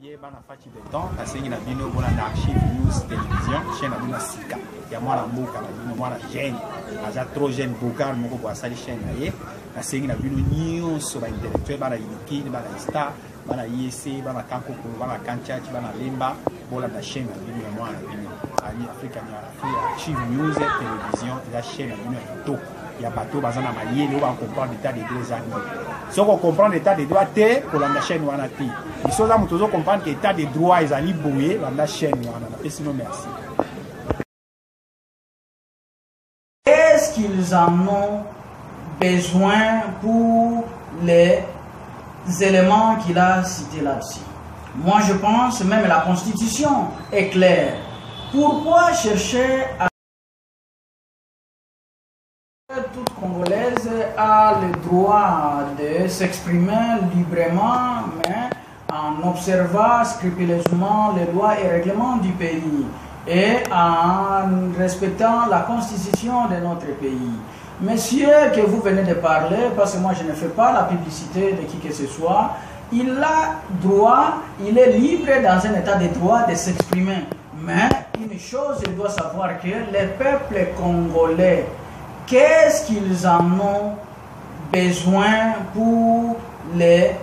Bana fachi beton asengi na bino bona na archive news télévision chaîne na bino sika ya mwana mboka na bino mwana jeune aza trop jeune bokar moko kwa sali chaîne na ye asengi na bino nyonso ba intellectuel bana yikini bana star bana yese bana kanko bana kanchachi bana lemba bola na chaîne na bino ya mwana bino ani Africa ni archive news télévision la chaîne na bino ya to ya bateau bazana mayele on va comprendre l'état des deux animaux. Si on comprend l'état des droits, pour la chaîne wana ti. Il faut que comprendre que l'état des droits est allé bouiller la chaîne wana. Et sinon merci. Est-ce qu'ils en ont besoin pour les éléments qu'il a cités là-dessus? Moi je pense même la Constitution est claire. Pourquoi chercher à toute Congolaise a le droit de s'exprimer librement, mais en observant scrupuleusement les lois et règlements du pays et en respectant la constitution de notre pays. Monsieur que vous venez de parler, parce que moi je ne fais pas la publicité de qui que ce soit, il a droit, il est libre dans un état de droit de s'exprimer. Mais une chose, il doit savoir que les peuples congolais, qu'est-ce qu'ils en ont besoin pour les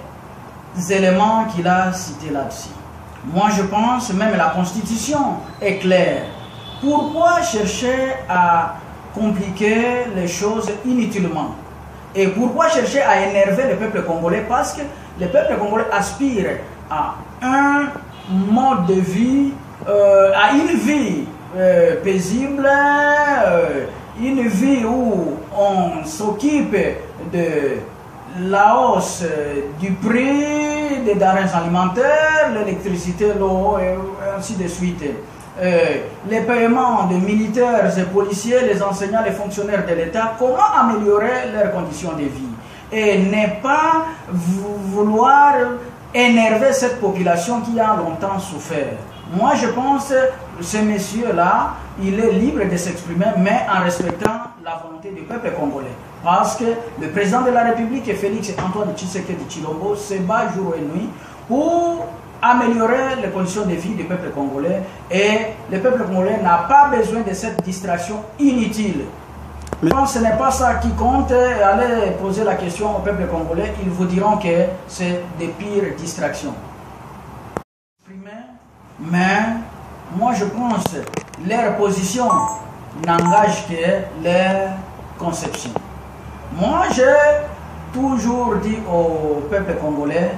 éléments qu'il a cités là-dessus? Moi, je pense même la Constitution est claire. Pourquoi chercher à compliquer les choses inutilement? Et pourquoi chercher à énerver le peuple congolais? Parce que le peuple congolais aspire à un mode de vie, à une vie paisible, une vie où on s'occupe de la hausse du prix des denrées alimentaires, l'électricité, l'eau et ainsi de suite. Les paiements des militaires et policiers, les enseignants, les fonctionnaires de l'État, comment améliorer leurs conditions de vie et ne pas vouloir énerver cette population qui a longtemps souffert. Moi, je pense que ce monsieur-là, il est libre de s'exprimer, mais en respectant la volonté du peuple congolais. Parce que le président de la République, Félix Antoine Tshisekedi Tshilombo, se bat jour et nuit pour améliorer les conditions de vie du peuple congolais. Et le peuple congolais n'a pas besoin de cette distraction inutile. Mais quand ce n'est pas ça qui compte, allez poser la question au peuple congolais, ils vous diront que c'est des pires distractions. Mais moi je pense que leur position n'engage que leur conception. Moi j'ai toujours dit au peuple congolais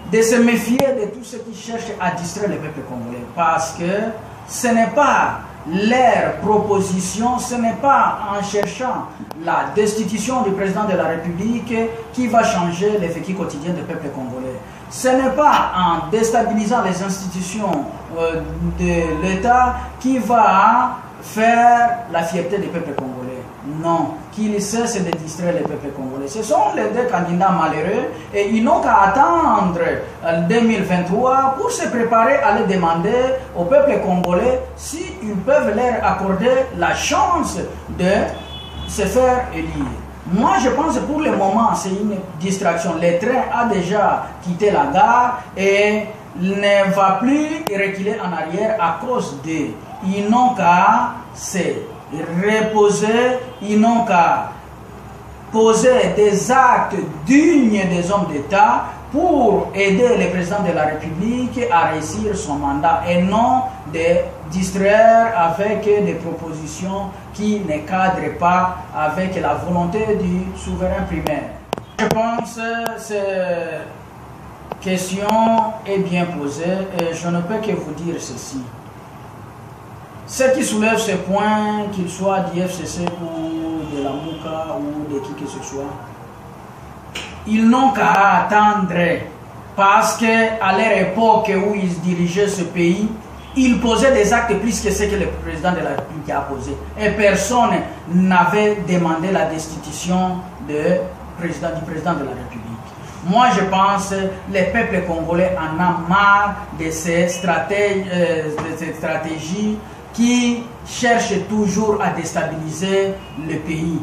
de se méfier de tous ceux qui cherchent à distraire le peuple congolais, parce que ce n'est pas leur proposition, ce n'est pas en cherchant la destitution du président de la République qui va changer le vécu quotidien du peuple congolais. Ce n'est pas en déstabilisant les institutions de l'État qui va faire la fierté du peuple congolais. Non, qu'il cesse de distraire le peuple congolais. Ce sont les deux candidats malheureux et ils n'ont qu'à attendre 2023 pour se préparer à les demander au peuple congolais s'ils peuvent leur accorder la chance de se faire élire. Moi, je pense que pour le moment, c'est une distraction. Le train a déjà quitté la gare et ne va plus reculer en arrière à cause d'eux. Ils n'ont qu'à se reposer, ils n'ont qu'à poser des actes dignes des hommes d'État pour aider le président de la République à réussir son mandat et non de distraire avec des propositions qui ne cadrent pas avec la volonté du souverain primaire. Je pense que cette question est bien posée et je ne peux que vous dire ceci. Ceux qui soulèvent ce point, qu'ils soient du FCC ou de la MOUCA ou de qui que ce soit, ils n'ont qu'à attendre, parce qu'à leur époque où ils dirigeaient ce pays, ils posaient des actes plus que ce que le président de la République a posé. Et personne n'avait demandé la destitution du président de la République. Moi, je pense que le peuple congolais en a marre de ces stratégies qui cherchent toujours à déstabiliser le pays.